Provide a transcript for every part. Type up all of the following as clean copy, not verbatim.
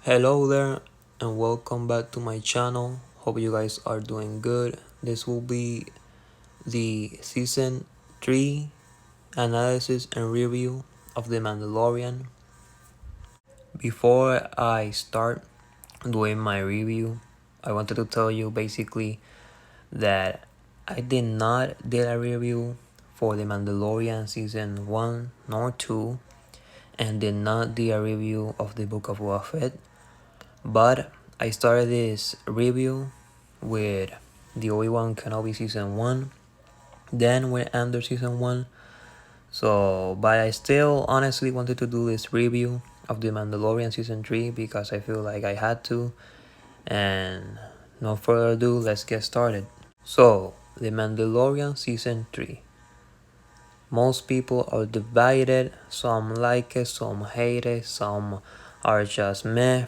Hello there and welcome back to my channel. Hope you guys are doing good. This will be the season 3 analysis and review of The Mandalorian. Before I start doing my review, I wanted to tell you basically that I did not did a review for The Mandalorian season 1 nor 2 and did not do a review of the Book of Boba Fett. But I started this review with the Obi-Wan Kenobi season 1, then with Andor season 1. But I still honestly wanted to do this review of The Mandalorian season 3 because I feel like I had to. And no further ado, let's get started. So, The Mandalorian season 3. Most people are divided, some like it, some hate it, some are just meh.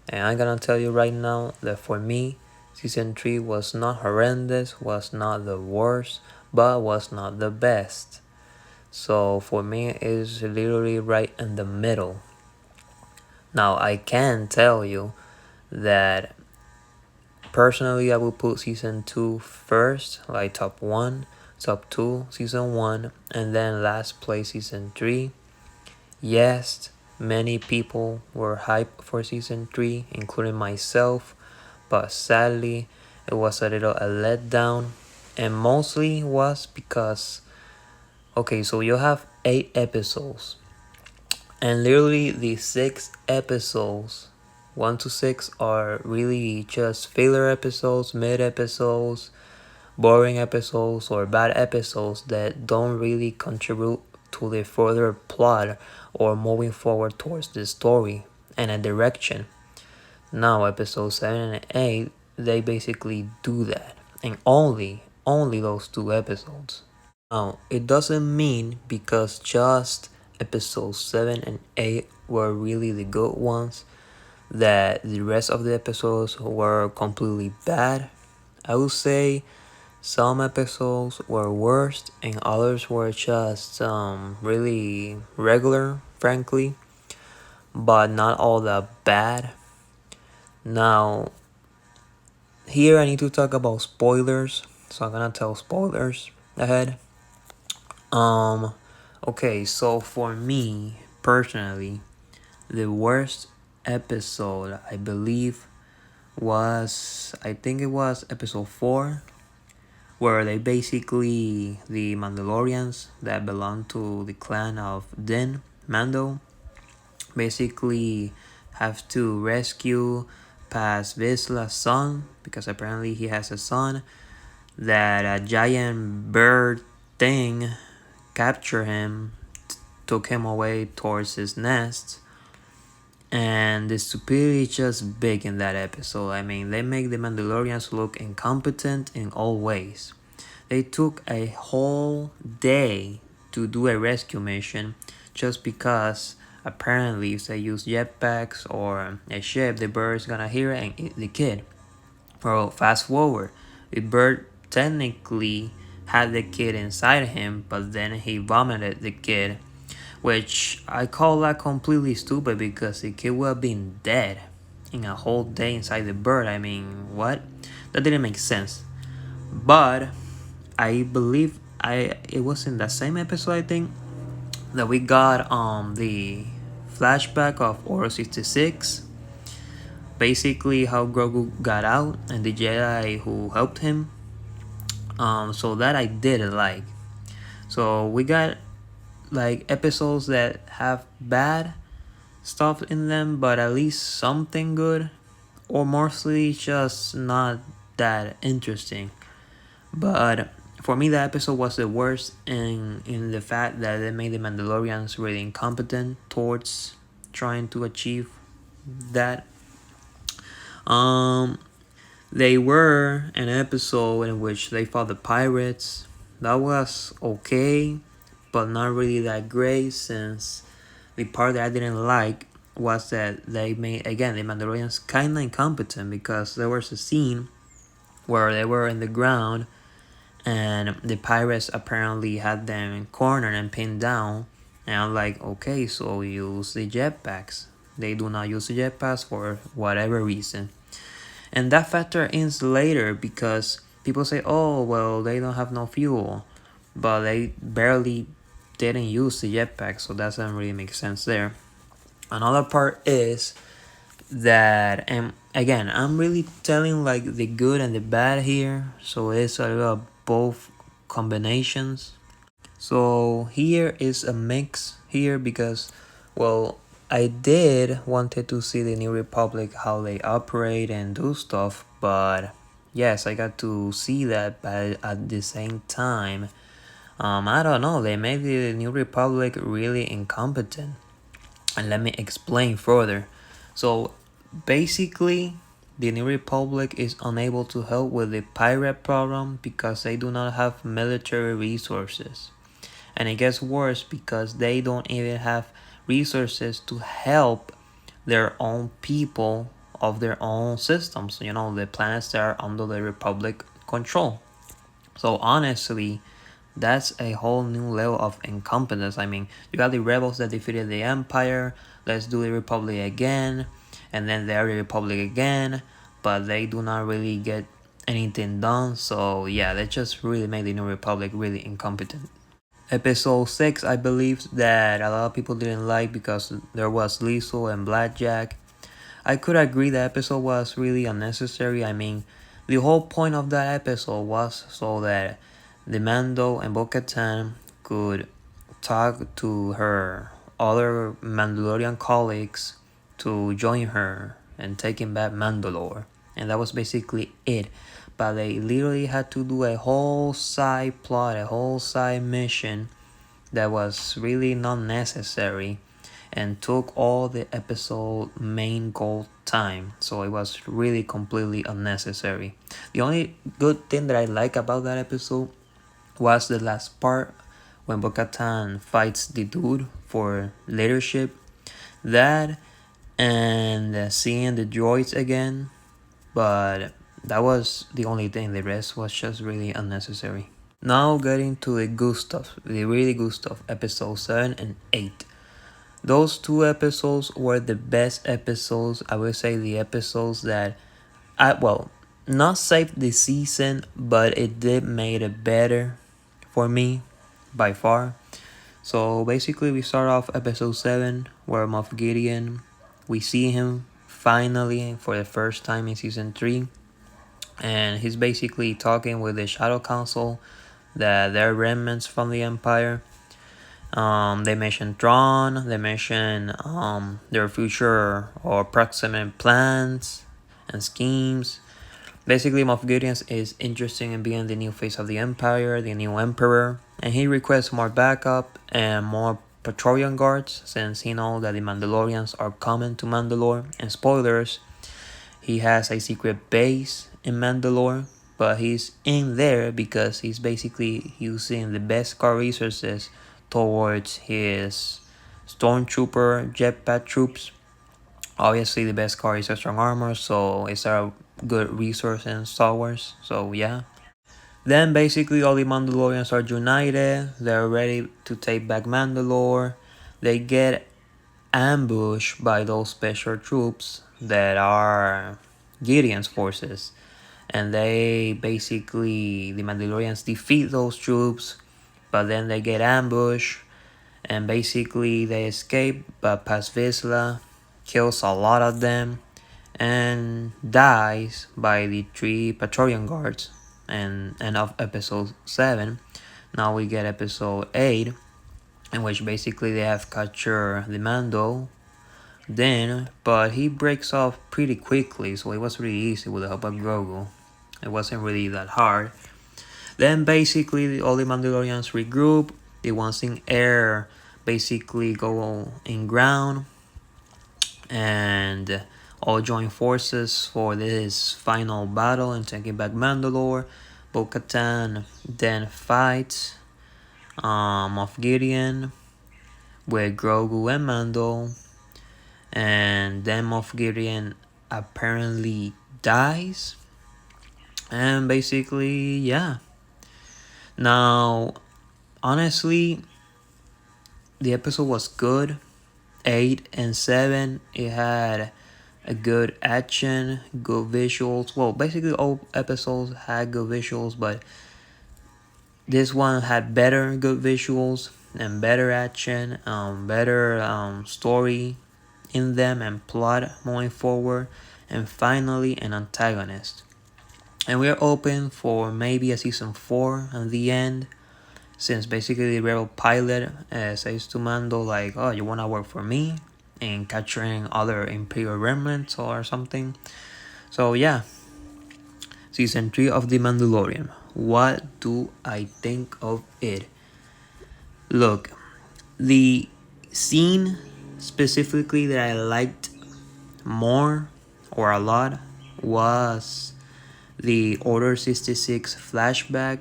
And I'm gonna tell you right now that for me, season 3 was not horrendous, was not the worst, but was not the best. So for me, it's literally right in the middle. Now, I can tell you that personally, I will put season 2 first, like top 1, top 2, season 1, and then last place season 3. Yes, many people were hyped for season 3, including myself, but sadly, it was a little a letdown, and mostly was because, okay, so you have 8 episodes, and literally the 6 episodes, 1 to 6, are really just filler episodes, mid episodes, boring episodes, or bad episodes that don't really contribute to the further plot or moving forward towards the story and a direction. Now, episode 7 and 8, they basically do that, and only those 2 episodes. Now, it doesn't mean because just episodes 7 and 8 were really the good ones that the rest of the episodes were completely bad. I would say some episodes were worse and others were just really regular, frankly, but not all that bad. Now, here I need to talk about spoilers, so I'm gonna tell spoilers ahead. Okay, so for me personally, the worst episode I believe I think it was episode 4, where they basically, the Mandalorians that belong to the clan of Din Mando, basically have to rescue Paz Vizsla's son, because apparently he has a son, that a giant bird thing captured him, took him away towards his nest. And the stupidity is just big in that episode. I mean, they make the Mandalorians look incompetent in all ways. They took a whole day to do a rescue mission just because apparently if they use jetpacks or a ship, the bird is gonna hear it and eat the kid. Well, fast forward, the bird technically had the kid inside him, but then he vomited the kid, which I call that completely stupid because the kid would have been dead in a whole day inside the bird. I mean, what? That didn't make sense. But I believe it was in the same episode, I think, that we got the flashback of Order 66. Basically how Grogu got out and the Jedi who helped him. So that I did like. So we got like episodes that have bad stuff in them, but at least something good, or mostly just not that interesting. But for me, that episode was the worst in the fact that they made the Mandalorians really incompetent towards trying to achieve that. They were an episode in which they fought the pirates. That was okay, but not really that great, since the part that I didn't like was that they made, again, the Mandalorians kinda incompetent, because there was a scene where they were in the ground and the pirates apparently had them cornered and pinned down, and I'm like, okay, so use the jetpacks. They do not use the jetpacks for whatever reason. And that factor ends later because people say, oh, well, they don't have no fuel. But they barely didn't use the jetpack, so that doesn't really make sense there. Another part is that, and again, I'm really telling like the good and the bad here, so it's a little of both combinations. So here is a mix here because, well, I did wanted to see the New Republic, how they operate and do stuff, but yes, I got to see that, but at the same time, I don't know, they made the New Republic really incompetent. And let me explain further. So basically, the New Republic is unable to help with the pirate problem because they do not have military resources. And it gets worse because they don't even have resources to help their own people of their own systems, the planets that are under the Republic control. So honestly, that's a whole new level of incompetence. I mean, you got the rebels that defeated the Empire, let's do the Republic again, and then they're the Republic again, but they do not really get anything done. So yeah, they just really made the New Republic really incompetent. Episode 6, I believe that a lot of people didn't like because there was Lethal and Blackjack. I could agree that episode was really unnecessary. I mean, the whole point of that episode was so that the Mando and Bo-Katan could talk to her other Mandalorian colleagues to join her and taking back Mandalore. And that was basically it. But they literally had to do a whole side plot, a whole side mission that was really not necessary and took all the episode main goal time. So it was really completely unnecessary. The only good thing that I like about that episode was the last part when Bo-Katan fights the dude for leadership. That and seeing the droids again, but that was the only thing. The rest was just really unnecessary. Now getting to the good stuff, the really good stuff, episode 7 and 8. Those two episodes were the best episodes. I would say the episodes that not saved the season, but it did made it better for me by far. So basically we start off episode 7 where Moff Gideon, we see him finally for the first time in season 3, and he's basically talking with the Shadow Council that they're remnants from the Empire. They mention Thrawn, they mention their future or proximate plans and schemes. Basically, Moff Gideon is interested in being the new face of the Empire, the new Emperor, and he requests more backup and more Praetorian guards since he knows that the Mandalorians are coming to Mandalore. And spoilers, he has a secret base in Mandalore, but he's in there because he's basically using the best car resources towards his stormtrooper jetpack troops. Obviously, the best car is a strong armor, so it's a good resource in Star Wars. So yeah. Then basically all the Mandalorians are united. They're ready to take back Mandalore. They get ambushed by those special troops that are Gideon's forces. And the Mandalorians defeat those troops, but then they get ambushed, and basically they escape, but Paz Vizsla kills a lot of them and dies by the 3 Praetorian guards. And end of episode 7. Now we get episode 8, in which basically they have captured the Mando then, but he breaks off pretty quickly, so it was really easy with the help of Grogu. It wasn't really that hard. Then basically all the Mandalorians regroup. The ones in air basically go in ground and all join forces for this final battle and taking back Mandalore. Bo-Katan then fights Moff Gideon with Grogu and Mando, and then Moff Gideon apparently dies. And basically, yeah. Now, honestly, the episode was good. 8 and 7, it had a good action, good visuals. Well, basically all episodes had good visuals, but this one had better good visuals and better action, better story in them and plot moving forward, and finally an antagonist. And we're open for maybe a season 4 at the end, since basically the rebel pilot says to Mando like, oh, you wanna work for me in capturing other Imperial remnants or something. So yeah, season 3 of The Mandalorian. What do I think of it? Look, the scene specifically that I liked more or a lot was the Order 66 flashback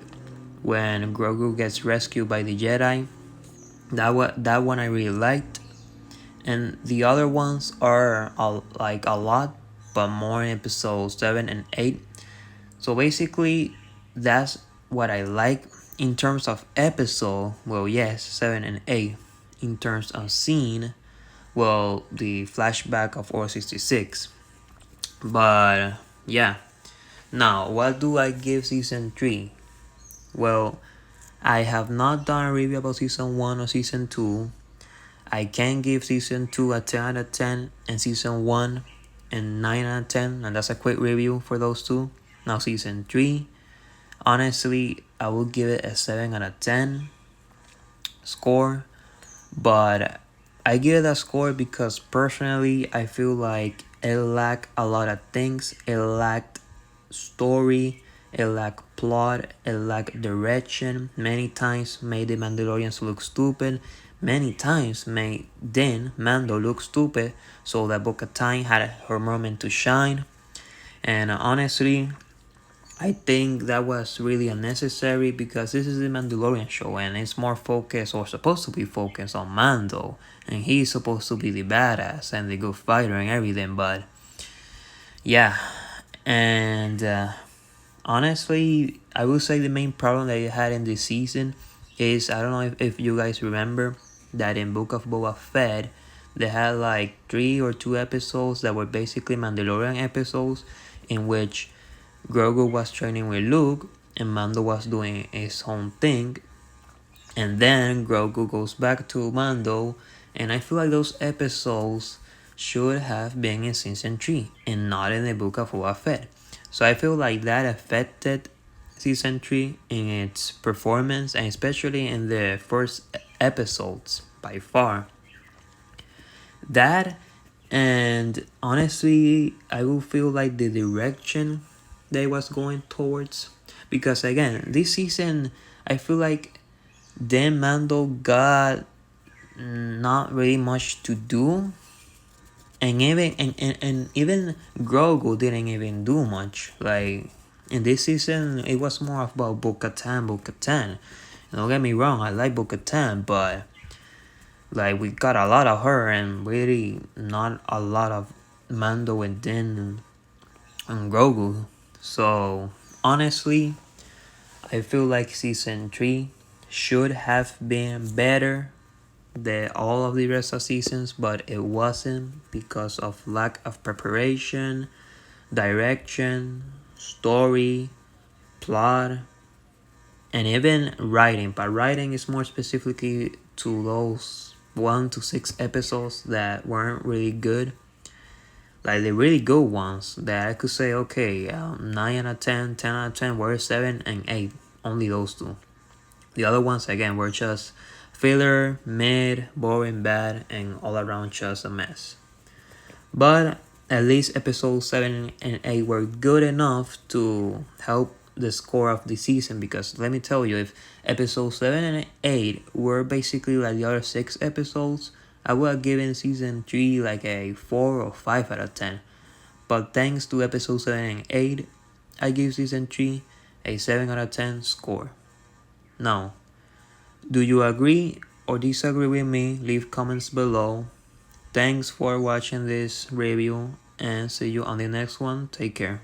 when Grogu gets rescued by the Jedi. That one I really liked, and the other ones are like a lot, but more in episodes 7 and 8. So basically, that's what I like in terms of episode. Well, yes, 7 and 8. In terms of scene, well, the flashback of Order 66. But yeah, now what do I give season 3? Well, I have not done a review about season 1 or season 2. I can give season 2 a 10 out of 10 and season 1 and 9 out of 10, and that's a quick review for those two. Now season 3, honestly, I will give it a 7 out of 10 score, but I give it that score because personally I feel like it lacked a lot of things. It lacked story, it lacked plot, it lacked direction. Many times made the Mandalorians look stupid. Many times made Din Mando look stupid, so that Bo-Katan had her moment to shine. And honestly, I think that was really unnecessary because this is the Mandalorian show and it's more focused, or supposed to be focused, on Mando, and he's supposed to be the badass and the good fighter and everything. But yeah, and honestly, I will say the main problem that you had in this season is, I don't know if you guys remember that in Book of Boba Fett they had like 3 or 2 episodes that were basically Mandalorian episodes, in which Grogu was training with Luke and Mando was doing his own thing, and then Grogu goes back to Mando, and I feel like those episodes should have been in season 3 and not in the Book of Boba Fett. So I feel like that affected season 3 in its performance, and especially in the first episodes by far. That, and honestly, I will feel like the direction they was going towards, because again, this season I feel like Dan Mando got not really much to do, and even Grogu didn't even do much. Like in this season, it was more about Bo-Katan. Don't get me wrong, I like Bo-Katan, but like we got a lot of her and really not a lot of Mando and Din and Grogu. So honestly, I feel like season 3 should have been better than all of the rest of seasons, but it wasn't because of lack of preparation, direction, story, plot, and even writing. But writing is more specifically to those 1 to 6 episodes that weren't really good. Like the really good ones that I could say, okay, 9 out of 10, 10 out of 10 were 7 and 8. Only those two. The other ones, again, were just filler, mid, boring, bad, and all around just a mess. But at least episodes 7 and 8 were good enough to help the score of the season, because let me tell you, if episodes 7 and 8 were basically like the other 6 episodes, I would have given season 3 like a 4 or 5 out of 10. But thanks to episode 7 and 8, I give season 3 a 7 out of 10 score. Now, do you agree or disagree with me? Leave comments below. Thanks for watching this review and see you on the next one. Take care.